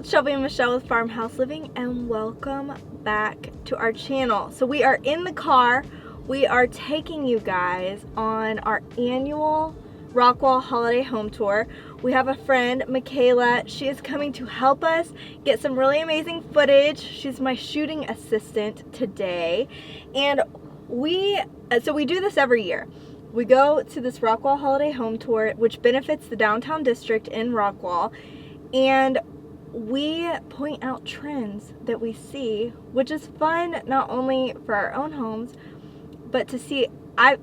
Shelby and Michelle with Farmhouse Living, and welcome back to our channel. So we are in the car. We are taking you guys on our annual Rockwall holiday home tour. We have a friend, Michaela. She is coming to help us get some really amazing footage. She's my shooting assistant today. And we do this every year. We go to this Rockwall holiday home tour, which benefits the downtown district in Rockwall. And we point out trends that we see, which is fun not only for our own homes, but to see.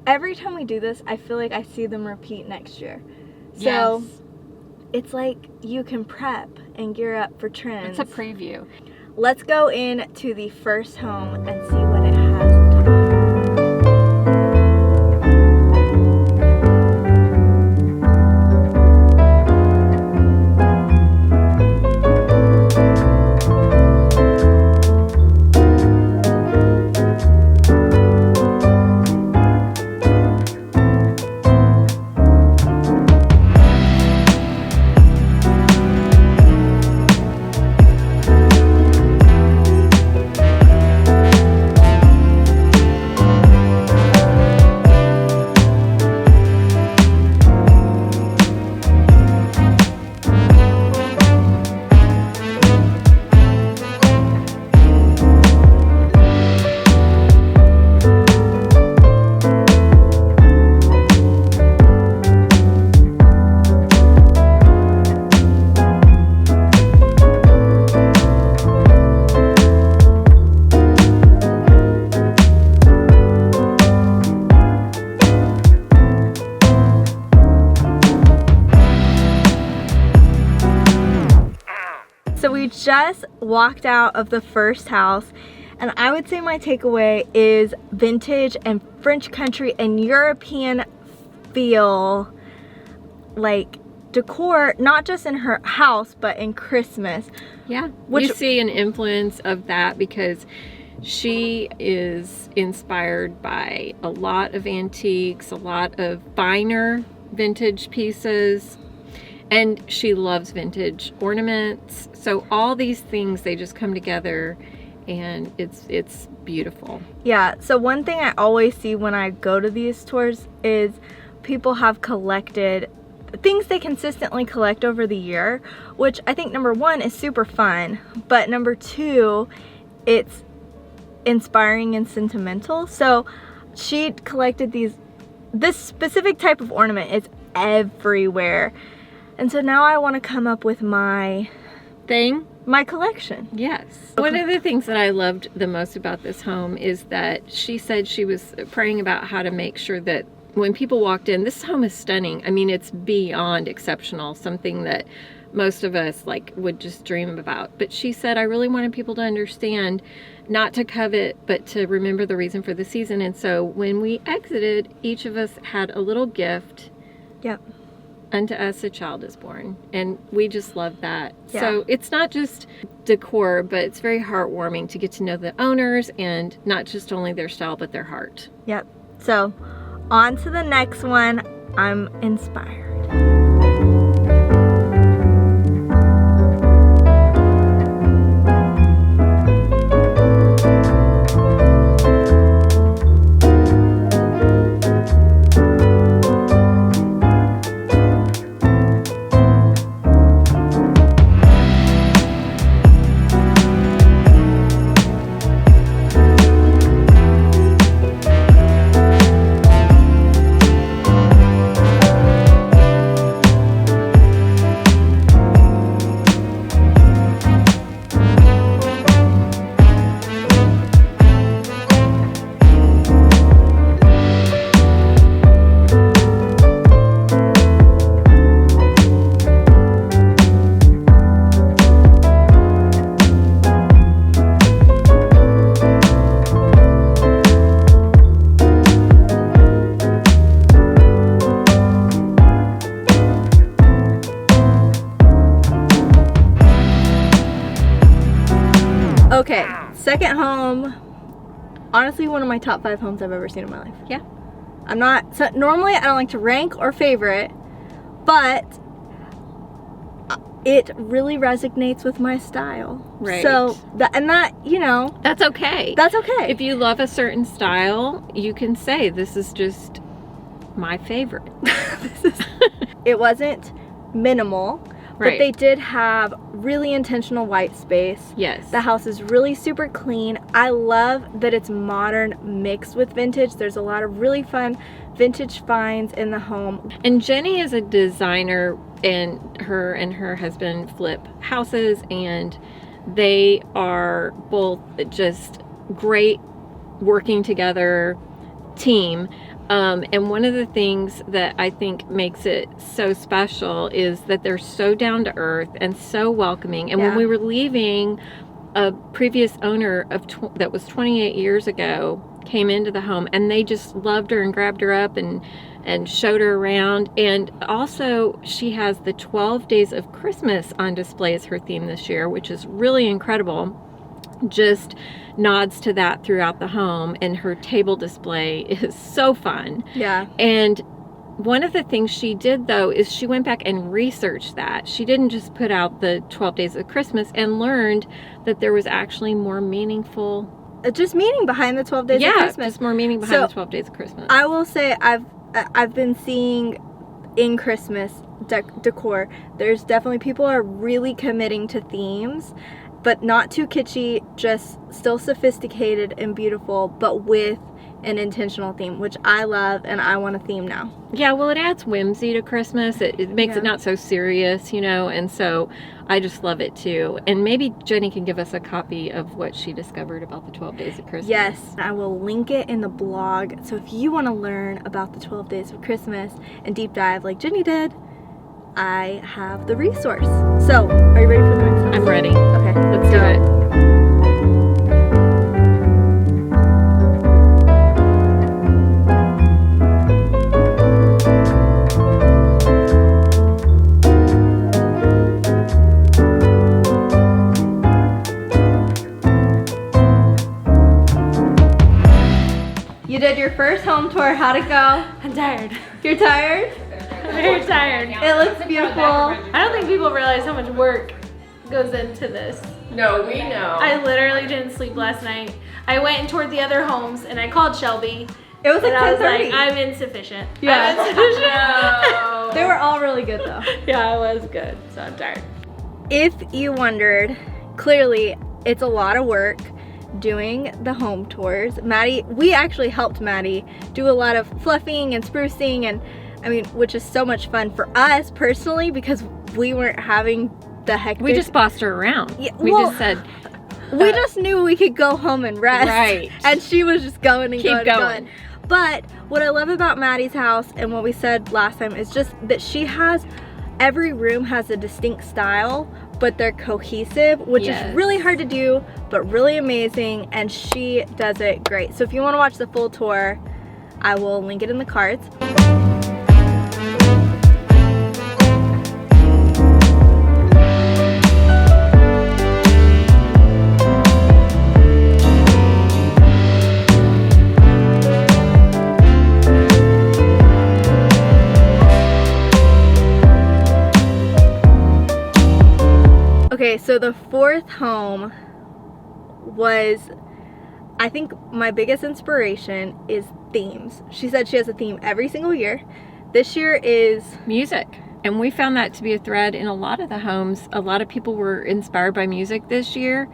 Every time we do this, I feel like I see them repeat next year. So yes. It's like you can prep and gear up for trends. It's a preview. Let's go into the first home and see what it has. So we just walked out of the first house, and I would say my takeaway is vintage and French country and European feel, like decor, not just in her house, but in Christmas. Yeah, you see an influence of that because she is inspired by a lot of antiques, a lot of finer vintage pieces. And she loves vintage ornaments. So all these things, they just come together and it's beautiful. Yeah, so one thing I always see when I go to these tours is people have collected things they consistently collect over the year, which I think number one is super fun, but number two, it's inspiring and sentimental. So she collected this specific type of ornament is everywhere. And so now I want to come up with my collection. Yes. One of the things that I loved the most about this home is that she said she was praying about how to make sure that when people walked in, this home is stunning. I mean, it's beyond exceptional, something that most of us would just dream about. But she said, I really wanted people to understand not to covet, but to remember the reason for the season. And so when we exited, each of us had a little gift. Yep. Unto us a child is born, and we just love that. Yeah. So it's not just decor, but it's very heartwarming to get to know the owners and not just only their style but their heart. Yep. So on to the next one. I'm inspired. Okay, second home. Honestly, one of my top 5 homes I've ever seen in my life. Yeah. I'm not, so normally I don't like to rank or favorite, but it really resonates with my style. Right. So that, you know, that's okay. That's okay. If you love a certain style, you can say, this is just my favorite. It wasn't minimal, but Right. they did have really intentional white space. Yes. The house is really super clean. I love that it's modern mixed with vintage. There's a lot of really fun vintage finds in the home. And Jenny is a designer, and her husband flip houses, and they are both just great working together team. And one of the things that I think makes it so special is that they're so down to earth and so welcoming. And when we were leaving, a previous owner that was 28 years ago came into the home, and they just loved her and grabbed her up and showed her around. And also, she has the 12 Days of Christmas on display as her theme this year, which is really incredible. Just nods to that throughout the home, and her table display is so fun. Yeah. And one of the things she did, though, is she went back and researched that. She didn't just put out the 12 Days of Christmas, and learned that there was actually more meaningful... just meaning behind the 12 Days of Christmas. Yeah, just more meaning behind the 12 Days of Christmas. I will say I've been seeing in Christmas decor, there's definitely people are really committing to themes, but not too kitschy, just still sophisticated and beautiful, but with an intentional theme, which I love, and I want a theme now. Yeah, well, it adds whimsy to Christmas. It makes it not so serious, you know, and so I just love it too. And maybe Jenny can give us a copy of what she discovered about the 12 Days of Christmas. Yes, I will link it in the blog. So if you want to learn about the 12 Days of Christmas and deep dive like Jenny did, I have the resource. So, are you ready for the next house? I'm ready. Okay, Let's do it. You did your first home tour. How'd it go? I'm tired. You're tired? I'm very tired. It looks beautiful. I don't think people realize how much work goes into this. No, we know. I literally didn't sleep last night. I went and toured the other homes, and I called Shelby. It was like and I was 10:30. like, I'm insufficient. Yeah. I'm insufficient. They were all really good though. Yeah, it was good. So I'm tired. If you wondered, clearly it's a lot of work doing the home tours. We actually helped Maddie do a lot of fluffing and sprucing, and I mean, which is so much fun for us personally because we weren't having the hectic. We just bossed her around. Yeah, we well, just said... we just knew we could go home and rest. Right. And she was just going and Keep going. going. But what I love about Maddie's house and what we said last time is just that every room has a distinct style, but they're cohesive, which is really hard to do, but really amazing, and she does it great. So if you want to watch the full tour, I will link it in the cards. Okay, so the fourth home was, I think my biggest inspiration is themes. She said she has a theme every single year. This year is music. And we found that to be a thread in a lot of the homes. A lot of people were inspired by music this year,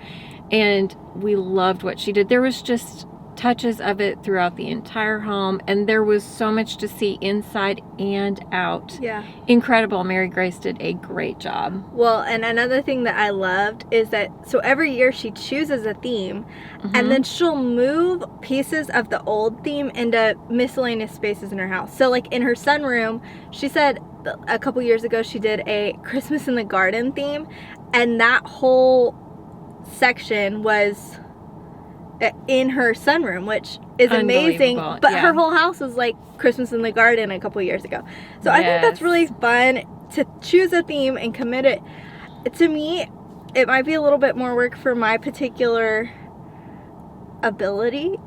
and we loved what she did. There was just touches of it throughout the entire home, and there was so much to see inside and out. Yeah. Incredible. Mary Grace did a great job. Well, and another thing that I loved is that, so every year she chooses a theme, and then she'll move pieces of the old theme into miscellaneous spaces in her house. So like in her sunroom, she said a couple years ago she did a Christmas in the Garden theme, and that whole section was in her sunroom, which is amazing, but her whole house was like Christmas in the Garden a couple years ago. So I think that's really fun to choose a theme and commit it. To me, it might be a little bit more work for my particular ability,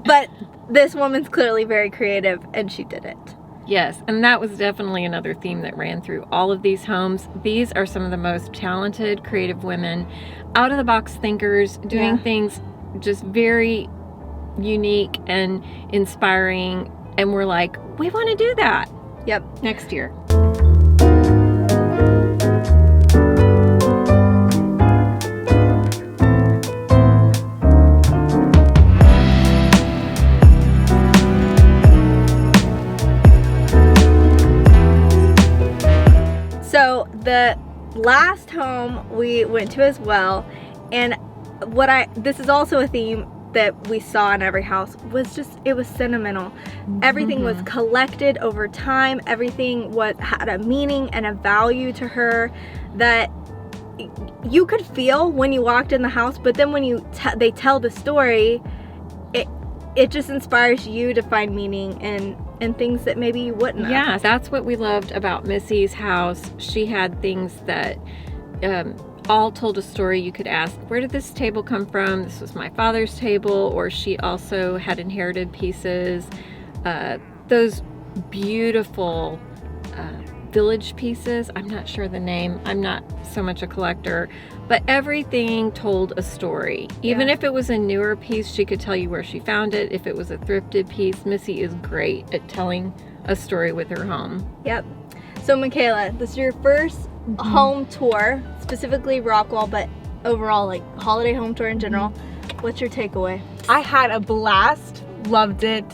but this woman's clearly very creative and she did it. Yes, and that was definitely another theme that ran through all of these homes. These are some of the most talented, creative women, out-of-the-box thinkers, doing things just very unique and inspiring, and we're like, we want to do that. Yep. Next year. So the last home we went to as well, and this is also a theme that we saw in every house, was just, it was sentimental. Everything was collected over time. Everything had a meaning and a value to her that you could feel when you walked in the house, but then when they tell the story, it just inspires you to find meaning in things that maybe you wouldn't have. Yeah, that's what we loved about Missy's house. She had things that all told a story. You could ask, where did this table come from? This was my father's table. Or she also had inherited pieces. Those beautiful village pieces. I'm not sure the name. I'm not so much a collector. But everything told a story. Even if it was a newer piece, she could tell you where she found it. If it was a thrifted piece, Missy is great at telling a story with her home. Yep. So Michaela, this is your first home tour, specifically Rockwall, but overall, like holiday home tour in general. What's your takeaway? I had a blast, loved it.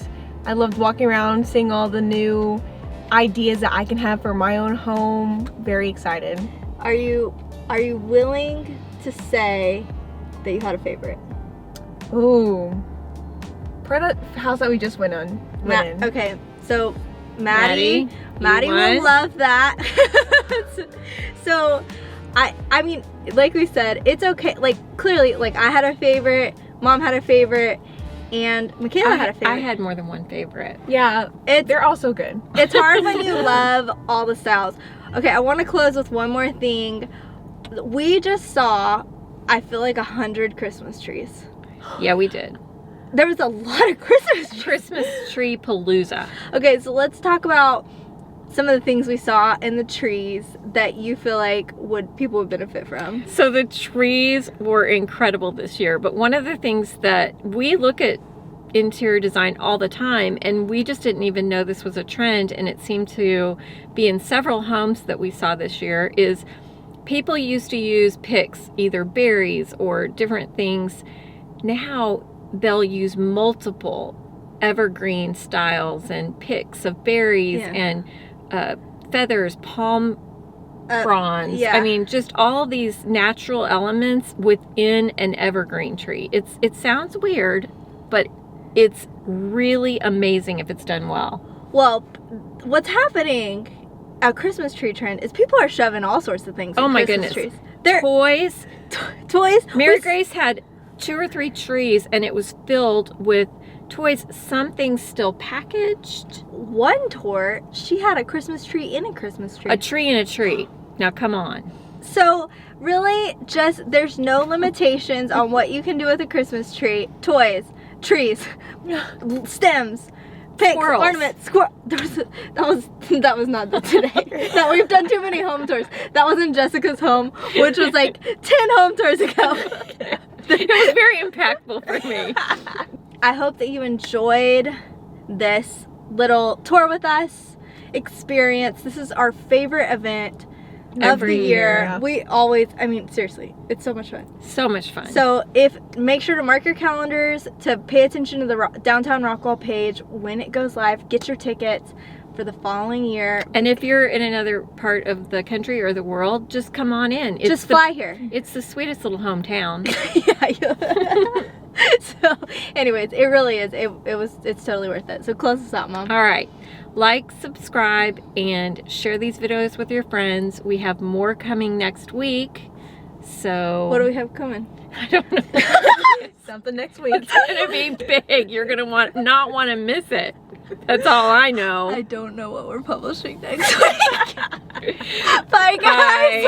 I loved walking around, seeing all the new ideas that I can have for my own home. Very excited. Are you willing to say that you had a favorite? Ooh. For the house that we just went in. Okay, so Maddie you will love that. So I mean, like we said, it's okay. Like clearly, like I had a favorite, Mom had a favorite, and Michaela had a favorite. I had more than one favorite. Yeah, they're all so good. It's hard when you love all the styles. Okay, I want to close with one more thing. We just saw, I feel like 100 Christmas trees. Yeah, we did. There was a lot of Christmas tree palooza. Okay, so let's talk about some of the things we saw in the trees that you feel like people would benefit from. So the trees were incredible this year, but one of the things that we look at interior design all the time, and we just didn't even know this was a trend, and it seemed to be in several homes that we saw this year, is people used to use picks, either berries or different things. Now they'll use multiple evergreen styles and picks of berries and feathers, palm fronds. I mean, just all these natural elements within an evergreen tree. It sounds weird, but it's really amazing if it's done well. Well, what's happening at Christmas tree trend is people are shoving all sorts of things in Christmas trees. Toys. Toys. Mary Grace had 2 or 3 trees, and it was filled with toys. Some things still packaged. One tour, she had a Christmas tree in a Christmas tree. A tree in a tree. Now come on. So really, there's no limitations on what you can do with a Christmas tree. Toys, trees, stems, picks, squirrels, ornaments, that was not today. That we've done too many home tours. That was in Jessica's home, which was like 10 home tours ago. It was very impactful for me. I hope that you enjoyed this little tour with us experience. This is our favorite event of the year. We always, I mean, seriously, it's so much fun. So much fun. So make sure to mark your calendars to pay attention to the Downtown Rockwall page when it goes live. Get your tickets for the following year. And if you're in another part of the country or the world, just come on in. Just fly here. It's the sweetest little hometown. Yeah. So anyways, it really is. It's totally worth it. So close us out, Mom. All right. Like, subscribe, and share these videos with your friends. We have more coming next week. So what do we have coming? I don't know. Something next week. It's gonna be big. You're gonna not want to miss it. That's all I know. I don't know what we're publishing next week. Bye, guys. Bye.